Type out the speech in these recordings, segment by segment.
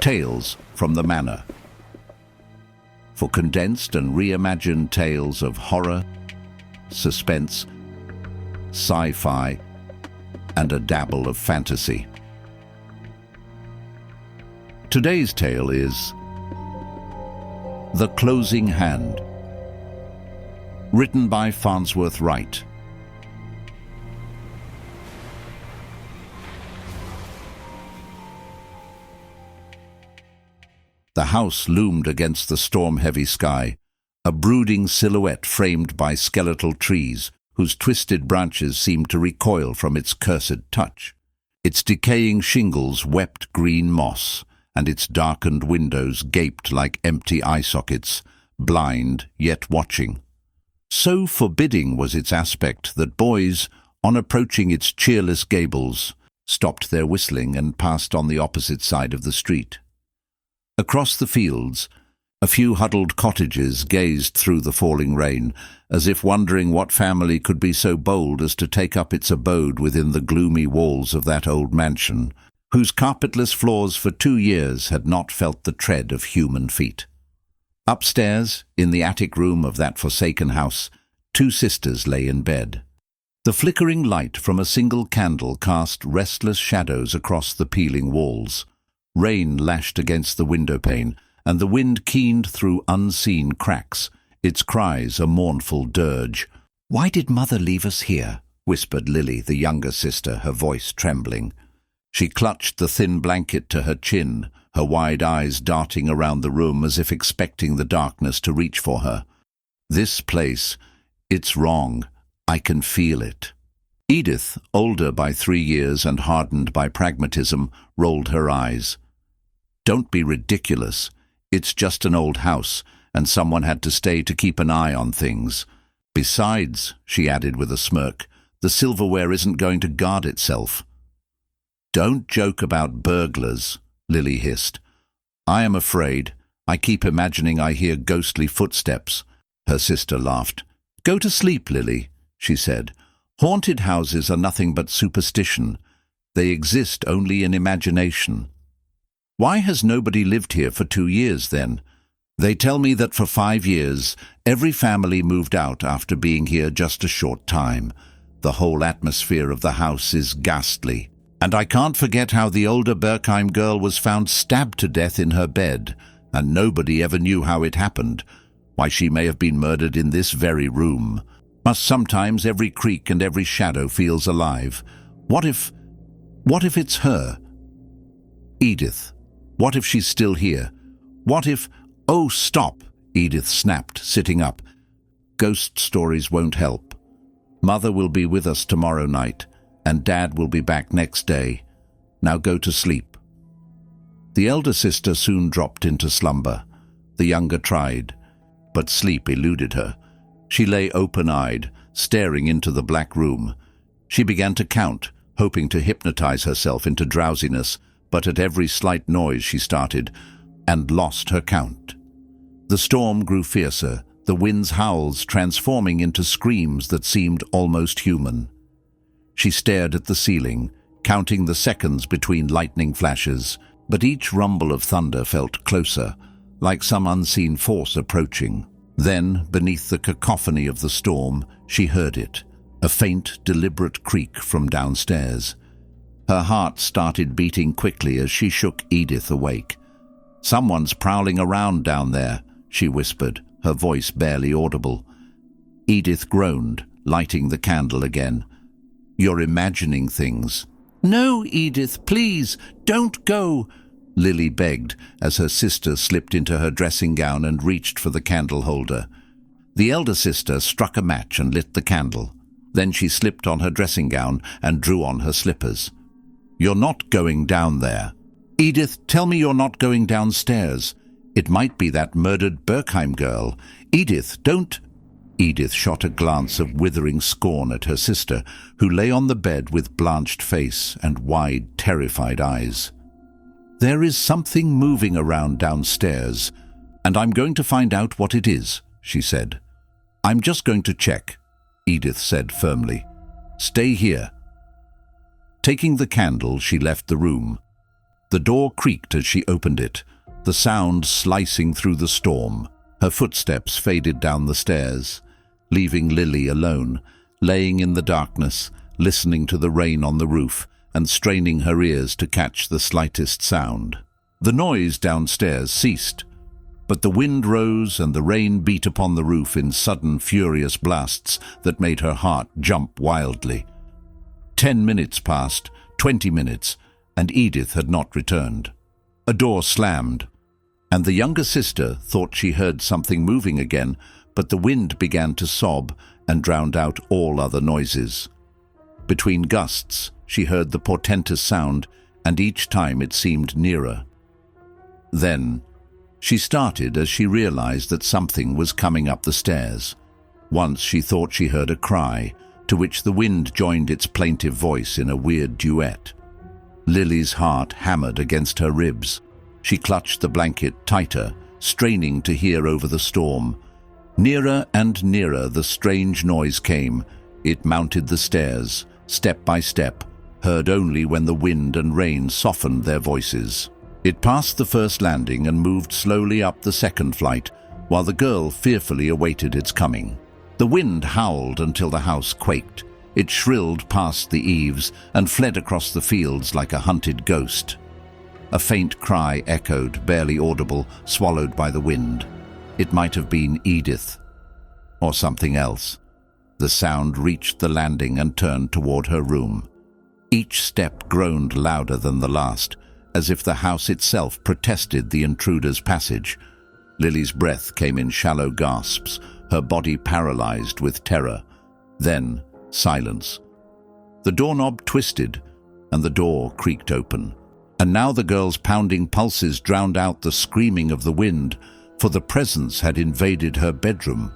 Tales from the Manor. For condensed and reimagined tales of horror, suspense, sci-fi, and a dabble of fantasy. Today's tale is The Closing Hand, written by Farnsworth Wright. The house loomed against the storm-heavy sky, a brooding silhouette framed by skeletal trees whose twisted branches seemed to recoil from its cursed touch. Its decaying shingles wept green moss, and its darkened windows gaped like empty eye sockets, blind yet watching. So forbidding was its aspect that boys, on approaching its cheerless gables, stopped their whistling and passed on the opposite side of the street. Across the fields, a few huddled cottages gazed through the falling rain, as if wondering what family could be so bold as to take up its abode within the gloomy walls of that old mansion, whose carpetless floors for 2 years had not felt the tread of human feet. Upstairs, in the attic room of that forsaken house, 2 sisters lay in bed. The flickering light from a single candle cast restless shadows across the peeling walls. Rain lashed against the windowpane, and the wind keened through unseen cracks, its cries a mournful dirge. "Why did Mother leave us here?" whispered Lily, the younger sister, her voice trembling. She clutched the thin blanket to her chin, her wide eyes darting around the room as if expecting the darkness to reach for her. "This place, it's wrong. I can feel it." Edith, older by 3 years and hardened by pragmatism, rolled her eyes. "Don't be ridiculous. It's just an old house, and someone had to stay to keep an eye on things. Besides," she added with a smirk, "the silverware isn't going to guard itself." "Don't joke about burglars," Lily hissed. "I am afraid. I keep imagining I hear ghostly footsteps." Her sister laughed. "Go to sleep, Lily," she said. "Haunted houses are nothing but superstition. They exist only in imagination." "Why has nobody lived here for 2 years, then?" "They tell me that for 5 years, every family moved out after being here just a short time. The whole atmosphere of the house is ghastly. And I can't forget how the older Berkheim girl was found stabbed to death in her bed, and nobody ever knew how it happened. Why, she may have been murdered in this very room. But sometimes every creak and every shadow feels alive. What if it's her? Edith. What if she's still here? What if—" "Oh, stop!" Edith snapped, sitting up. "Ghost stories won't help. Mother will be with us tomorrow night, and Dad will be back next day. Now go to sleep." The elder sister soon dropped into slumber. The younger tried, but sleep eluded her. She lay open-eyed, staring into the black room. She began to count, hoping to hypnotize herself into drowsiness, but at every slight noise she started, and lost her count. The storm grew fiercer, the wind's howls transforming into screams that seemed almost human. She stared at the ceiling, counting the seconds between lightning flashes, but each rumble of thunder felt closer, like some unseen force approaching. Then, beneath the cacophony of the storm, she heard it, a faint, deliberate creak from downstairs. Her heart started beating quickly as she shook Edith awake. "Someone's prowling around down there," she whispered, her voice barely audible. Edith groaned, lighting the candle again. "You're imagining things." "No, Edith, please, don't go," Lily begged as her sister slipped into her dressing gown and reached for the candle holder. The elder sister struck a match and lit the candle. Then she slipped on her dressing gown and drew on her slippers. "You're not going down there." "Edith, tell me you're not going downstairs. It might be that murdered Berkheim girl. Edith, don't—" Edith shot a glance of withering scorn at her sister, who lay on the bed with blanched face and wide, terrified eyes. "There is something moving around downstairs, and I'm going to find out what it is," she said. "I'm just going to check," Edith said firmly. "Stay here." Taking the candle, she left the room. The door creaked as she opened it, the sound slicing through the storm. Her footsteps faded down the stairs, leaving Lily alone, laying in the darkness, listening to the rain on the roof and straining her ears to catch the slightest sound. The noise downstairs ceased, but the wind rose and the rain beat upon the roof in sudden, furious blasts that made her heart jump wildly. 10 minutes passed, 20 minutes, and Edith had not returned. A door slammed, and the younger sister thought she heard something moving again, but the wind began to sob and drowned out all other noises. Between gusts, she heard the portentous sound, and each time it seemed nearer. Then, she started as she realized that something was coming up the stairs. Once she thought she heard a cry, to which the wind joined its plaintive voice in a weird duet. Lily's heart hammered against her ribs. She clutched the blanket tighter, straining to hear over the storm. Nearer and nearer the strange noise came. It mounted the stairs, step by step, heard only when the wind and rain softened their voices. It passed the first landing and moved slowly up the second flight, while the girl fearfully awaited its coming. The wind howled until the house quaked. It shrilled past the eaves and fled across the fields like a hunted ghost. A faint cry echoed, barely audible, swallowed by the wind. It might have been Edith, or something else. The sound reached the landing and turned toward her room. Each step groaned louder than the last, as if the house itself protested the intruder's passage. Lily's breath came in shallow gasps, her body paralyzed with terror. Then, silence. The doorknob twisted, and the door creaked open. And now the girl's pounding pulses drowned out the screaming of the wind, for the presence had invaded her bedroom.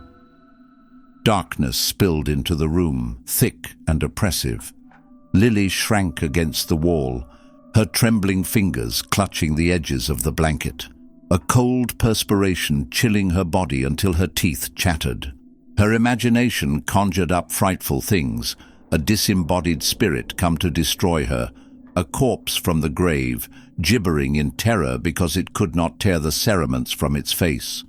Darkness spilled into the room, thick and oppressive. Lily shrank against the wall, her trembling fingers clutching the edges of the blanket. A cold perspiration chilling her body until her teeth chattered. Her imagination conjured up frightful things, a disembodied spirit come to destroy her, a corpse from the grave, gibbering in terror because it could not tear the cerements from its face.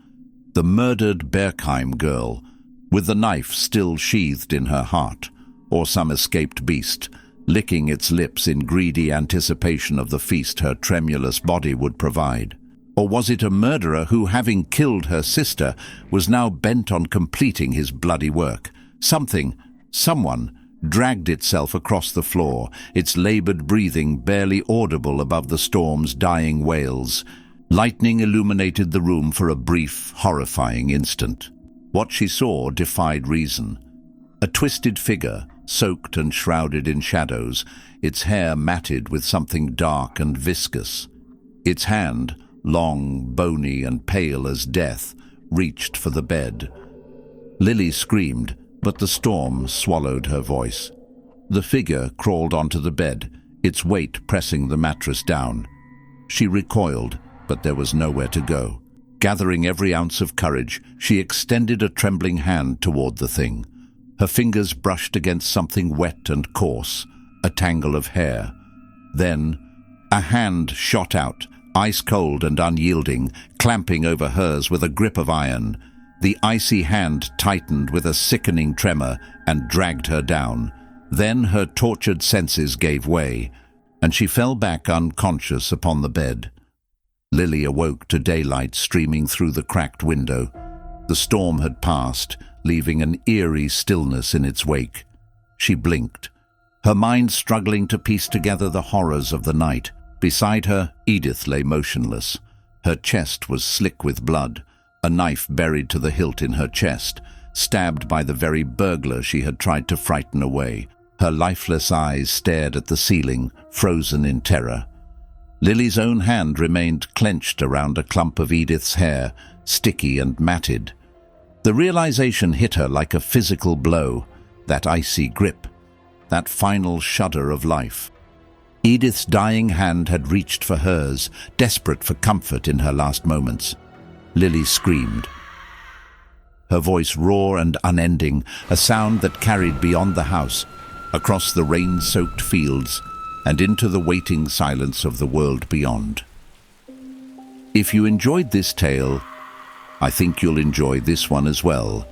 The murdered Berkheim girl, with the knife still sheathed in her heart, or some escaped beast, licking its lips in greedy anticipation of the feast her tremulous body would provide. Or was it a murderer who, having killed her sister, was now bent on completing his bloody work? Someone, dragged itself across the floor, its labored breathing barely audible above the storm's dying wails. Lightning illuminated the room for a brief, horrifying instant. What she saw defied reason. A twisted figure, soaked and shrouded in shadows, its hair matted with something dark and viscous. Its hand, long, bony and pale as death, reached for the bed. Lily screamed, but the storm swallowed her voice. The figure crawled onto the bed, its weight pressing the mattress down. She recoiled, but there was nowhere to go. Gathering every ounce of courage, she extended a trembling hand toward the thing. Her fingers brushed against something wet and coarse, a tangle of hair. Then, a hand shot out, ice-cold and unyielding, clamping over hers with a grip of iron. The icy hand tightened with a sickening tremor and dragged her down. Then her tortured senses gave way, and she fell back unconscious upon the bed. Lily awoke to daylight streaming through the cracked window. The storm had passed, leaving an eerie stillness in its wake. She blinked, her mind struggling to piece together the horrors of the night. Beside her, Edith lay motionless. Her chest was slick with blood, a knife buried to the hilt in her chest, stabbed by the very burglar she had tried to frighten away. Her lifeless eyes stared at the ceiling, frozen in terror. Lily's own hand remained clenched around a clump of Edith's hair, sticky and matted. The realization hit her like a physical blow, that icy grip, that final shudder of life. Edith's dying hand had reached for hers, desperate for comfort in her last moments. Lily screamed, her voice raw and unending, a sound that carried beyond the house, across the rain-soaked fields, and into the waiting silence of the world beyond. If you enjoyed this tale, I think you'll enjoy this one as well.